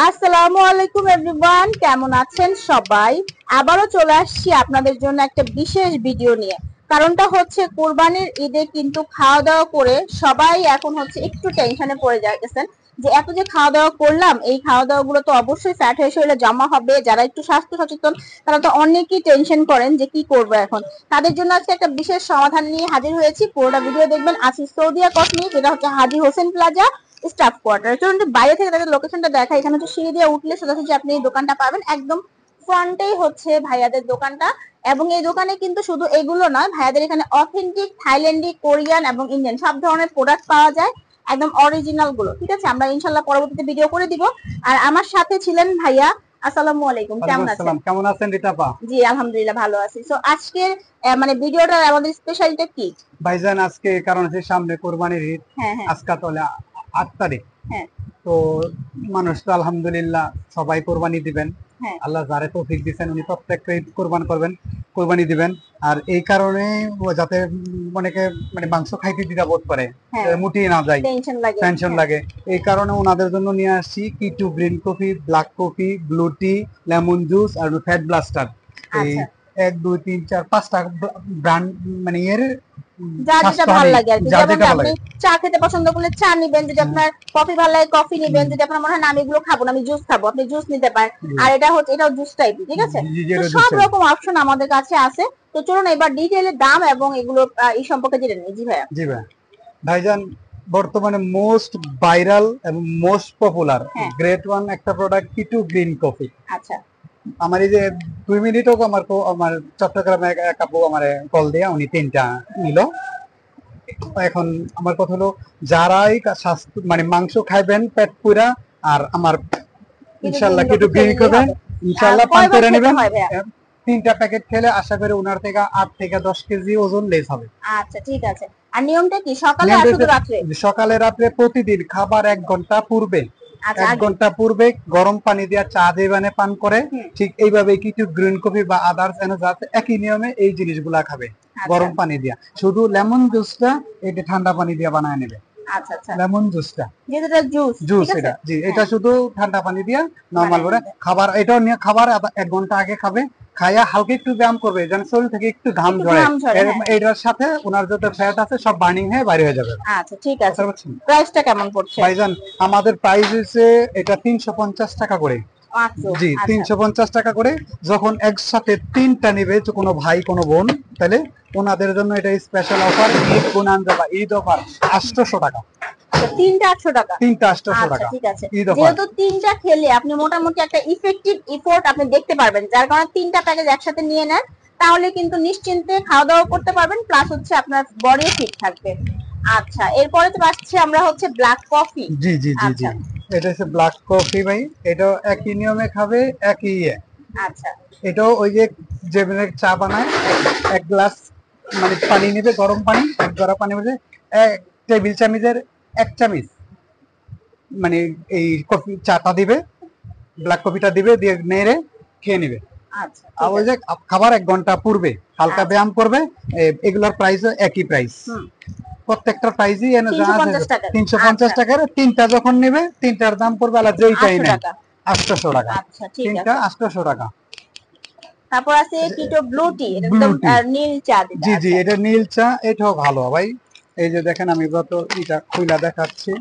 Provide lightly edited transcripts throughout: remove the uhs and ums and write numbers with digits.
আসসালামু আলাইকুম এভরিওয়ান, কেমন আছেন সবাই? আবারও চলে আসছি আপনাদের জন্য একটা বিশেষ ভিডিও নিয়ে। কারণটা হচ্ছে কোরবানির ঈদে কিন্তু খাওয়া দাওয়া করে সবাই এখন হচ্ছে একটু টেনশনে পড়ে যাচ্ছেন যে এত যে খাওয়া দাওয়া করলাম, এই খাওয়া দাওয়া গুলো তো অবশ্যই ফ্যাট হয়ে শরীরে জমা হবে। যারা একটু স্বাস্থ্য সচেতন তারা তো অনেকই টেনশন করেন যে কি করবো এখন। তাদের জন্য আজকে একটা বিশেষ সমাধান নিয়ে হাজির হয়েছি। পুরোটা ভিডিও দেখবেন। আছি সৌদিয়া কসমেটিক, যেটা হচ্ছে হাজী হোসেন প্লাজা স্টাফ কোয়ার্টার। চলুন বাইরে থেকে তাদের লোকেশনটা দেখা। এখানে হচ্ছে সিঁড়ি দিয়ে উঠলে সোজাসুজি আপনি এই দোকানটা পাবেন। একদম ফ্রন্টেই হচ্ছে ভাইয়াদের দোকানটা। এবং এই দোকানে কিন্তু শুধু এগুলো নয়, ভাইয়াদের এখানে অথেন্টিক থাইল্যান্ডি, কোরিয়ান এবং ইন্ডিয়ান সব ধরনের প্রোডাক্ট পাওয়া যায়, একদম অরিজিনাল গুলো। ঠিক আছে, আমরা ইনশাল্লাহ পরবর্তীতে ভিডিও করে দিব। আর আমার সাথে ছিলেন ভাইয়া। আসসালামু আলাইকুম, কেমন আছেন? কেমন আছেন রিতাপা? জি আলহামদুলিল্লাহ ভালো আছি। সো আজকের মানে ভিডিওটা আমাদের স্পেশালিটা কি ভাইজান? আজকে কারণ হচ্ছে সামনে কোরবানির ঈদ। আজকে তো 8 তারিখ। তো মানুষ তো আলহামদুলিল্লাহ সবাই কোরবানি দিবেন। আল্লাহ যারে তৌফিক দিবেন উনি প্রত্যেকটা ঈদ কোরবানি দিবেন। আর এই কারণে যাতে অনেকে মানে মাংস খাইতে দ্বিধাবোধ করে, মুটিয়ে না যায়, টেনশন লাগে, এই কারণে ওনাদের জন্য নিয়ে আসছি কিটু green coffee, black coffee, blue tea, lemon juice আর ফ্যাট ব্লাস্টার। এই 1 2 3 4 5টা ব্র্যান্ড মানে এর যা যেটা ভালো লাগে আর কি। যেমন আপনি চা খেতে পছন্দ করলে চা নিবেন, যদি আপনার কফি ভালো লাগে কফি নিবেন, যদি আপনার মনে হয় না আমি এগুলো খাবো না আমি জুস খাবো, আপনি জুস নিতে পারেন। আর এটা হচ্ছে এটাও জুস টাইপই। ঠিক আছে, তো সব রকম অপশন আমাদের কাছে আছে। তো চলুন এবার ডিটেইলে দাম এবং এগুলো এই সম্পর্কে জেনে নিই। জি ভাইয়া। জি ভাই। ভাইজান বর্তমানে মোস্ট ভাইরাল এবং মোস্ট পপুলার গ্রেট ওয়ান একটা প্রোডাক্ট কিটু গ্রিন কফি। আচ্ছা, আমার এই যে 2 মিনিট হোক আমার চট্টগ্রামে এক আপু আমার কল দিয়ে উনি 3টা নিল। এখন আমার কথা হলো, যারাই মানে মাংস খাইবেন পেট পুরা, আর আমার ইনশাআল্লাহ কিটু গ্রিন কফি ইনশাআল্লাহ পান করে নেবেন। 3টা প্যাকেট খেলে আশা করি উনার থেকে 8 থেকে 10 কেজি ওজন লেস হবে। আচ্ছা ঠিক আছে। আর নিয়মটা কি, সকালে আর শুধু রাত্রে? সকালে রাত্রে প্রতিদিন খাবার 1 ঘন্টা পূর্বে, 1 ঘন্টা পূর্বে গরম পানি দিয়ে চা দিয়ে পান করে, ঠিক এইভাবে কিছু গ্রিন কফি বা আদার্স এনার্জি একই নিয়মে এই জিনিসগুলা খাবে গরম পানি দিয়া। শুধু লেমন জুসটা এটা ঠান্ডা পানি দিয়ে বানায় নেবে। আচ্ছা আচ্ছা, লেমন জুসটা যেটা জুস এটা জি, এটা শুধু ঠান্ডা পানি দিয়া নরমাল করে খাবার। এটাও নিয়ে খাবার 1 ঘন্টা আগে খাবে। খাইয়া হালকা একটু ব্যায়াম করবে যেন শরীর থেকে একটু ঘাম ঝরে। এটার সাথে ওনার যত ফ্যাট আছে সব বার্নিং হয়ে বাইরে হয়ে যাবে। আচ্ছা ঠিক আছে। প্রাইসটা কেমন পড়ছে ভাইজান? আমাদের প্রাইস হচ্ছে এটা 350 টাকা করে। জি 350 টাকা করে। যখন একসাথে 3টা নিবে, তো কোনো ভাই কোনো বোন, তাহলে ওনাদের জন্য এটা স্পেশাল অফার, ঈদ বোনান্জা বা ঈদ অফার 800 টাকা। 3টা 800 টাকা। 3টা 800 টাকা। ঠিক আছে, যেহেতু 3টা খেলে আপনি মোটামুটি একটা ইফেক্টিভ এফোর্ট আপনি দেখতে পারবেন, যার কারণে 3টা প্যাকেজ একসাথে নিয়ে নেন, তাহলে কিন্তু নিশ্চিন্তে খাওয়া দাওয়া করতে পারবেন, প্লাস হচ্ছে আপনার বডি ফিট থাকবে। আচ্ছা, এরপরে তো আসছে আমরা হচ্ছে ব্ল্যাক কফি। জি জি জি জি, এটা হচ্ছে ব্ল্যাক কফি ভাই। এটাও একই নিয়মে খাবে, একই আচ্ছা। এটাও ওই যে যেভাবে চা বানায়, 1 গ্লাস মানে পানি নেবে, গরম পানি, 1 গড়া পানি মধ্যে 1 টেবিল চামচের 1 চামচ মানে এই কফি চাটা দিবে, ব্ল্যাক কফিটা দিবে, দিয়ে নেড়ে খেয়ে নেবে। আচ্ছা, আর ওই যে খাবার 1 ঘন্টা পূর্বে হালকা ব্যায়াম করবে। এগুলোর প্রাইসও একই প্রাইস, প্রত্যেকটা প্রাইসই 350 টাকার। 3টা যখন নেবে 3টার দাম পড়বে আলাদা, যেইটাই নেয় 800 টাকা। আচ্ছা ঠিক আছে, 3টা 800 টাকা। তারপর আছে কিটো ব্লু টি, একদম নীল চা। জি জি, এটা নীল চা, এটাও ভালো ভাই। এই যে দেখেন আমি যত এটা খুইলা দেখাচ্ছি,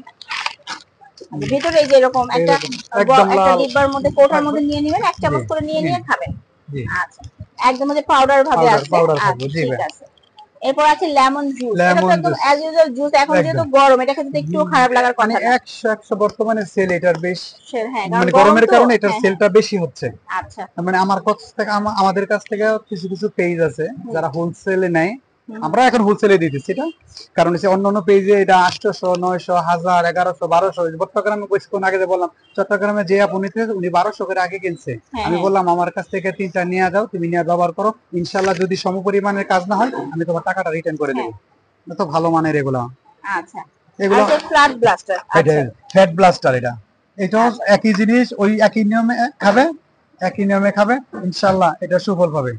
ভিতরে এই যে এরকম একটা ডিব্বার মধ্যে কোটার মধ্যে নিয়ে নেবেন, 1 চামচ করে নিয়ে খাবেন। আচ্ছা, একদম যে পাউডার ভাবে আছে। ঠিক আছে। এরপর আছে লেমন জুস। এটা তো একদম অ্যাজ ইউজুয়াল জুস। এখন যেহেতু গরম, এটা খেতে একটু খারাপ লাগার কথা না। 100 বর্তমানে সেল এটার বেশ, মানে গরমের কারণে এটার সেলটা বেশি হচ্ছে। আচ্ছা, মানে আমাদের কাছ থেকে কিছু কিছু পেজ আছে যারা হোলসেলে নেয়, আমরা এখন হোলসেলে দিতেছি এটা। কারণ হচ্ছে অন্যান্য পেজে এটা 800 900 1000 1100 1200। চট্টগ্রামে কিছুক্ষণ আগে যে বললাম, চট্টগ্রামে যে আপু নিতে উনি 1200 করে আগে কিনছে। আমি বললাম আমার কাছ থেকে 3টা নিয়ে যাও, তুমি নিয়ে ব্যবহার করো, ইনশাআল্লাহ যদি সমপরিমাণের কাজ না হয় আমি তোমার টাকাটা রিটার্ন করে দেবো। তো ভালো মানের এগুলো। আচ্ছা, এগুলো ফ্ল্যাট ব্লাস্টার। আচ্ছা, ফ্ল্যাট ব্লাস্টার এটাও একই জিনিস, ওই একই নিয়মে খাবে, ইনশাআল্লাহ এটা সুফল পাবে।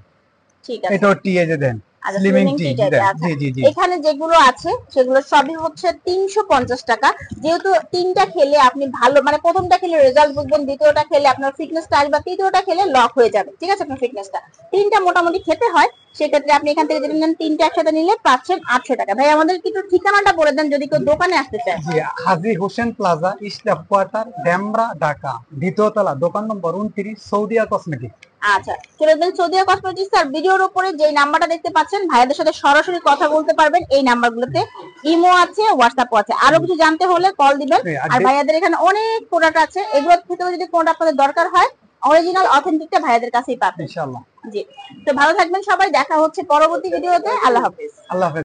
ঠিক আছে, এটাও টি এ যে দেন আচ্ছা স্লিমিং স্লিমিং টি টি টাইপের। আচ্ছা জি জি জি এখানে যেগুলো আছে সেগুলো সবই হচ্ছে 350 টাকা। যেহেতু তিনটা খেলে আপনি ভালো মানে প্রথমটা খেলে রেজাল্ট বুঝবেন, দ্বিতীয়টা খেলে আপনার ফিটনেসটা আসবে, তৃতীয়টা খেলে লক হয়ে যাবে, ঠিক আছে আপনার ফিটনেসটা। তিনটা মোটামুটি খেতে হয়, সেক্ষেত্রে আপনি এখান থেকে যদি নেন তিনটা একসাথে নিলে পাচ্ছেন 800 টাকা। ভাই আমাদের একটু ঠিকানাটা বলে দেন যদি কেউ দোকানে আসতে চায়। জি হাজী Hossain plaza, staff quarter, Demra, Dhaka, দ্বিতীয় তলা, দোকান নম্বর 29, সৌদিয়া কসমেটিক। আচ্ছা চলে যাবেন সৌদিয়া কসমেটিক্স। আর ভিডিওর উপরে যে নাম্বারটা দেখতে পাচ্ছেন ভাইয়াদের সাথে সরাসরি কথা বলতে পারবেন এই নাম্বারগুলোতে। ইমো আছে, হোয়াটসঅ্যাপ আছে, আরো কিছু জানতে হলে কল দিবেন। আর ভাইয়াদের এখানে অনেক প্রোডাক্ট আছে, এগুলো থেকে যদি কোনটা আপনাদের দরকার হয় অরিজিনাল অথেন্টিকটা ভাইয়াদের কাছেই পাবেন ইনশাআল্লাহ। জি। তো ভালো থাকবেন সবাই, দেখা হচ্ছে পরবর্তী ভিডিওতে। আল্লাহ হাফেজ। আল্লাহ হাফেজ।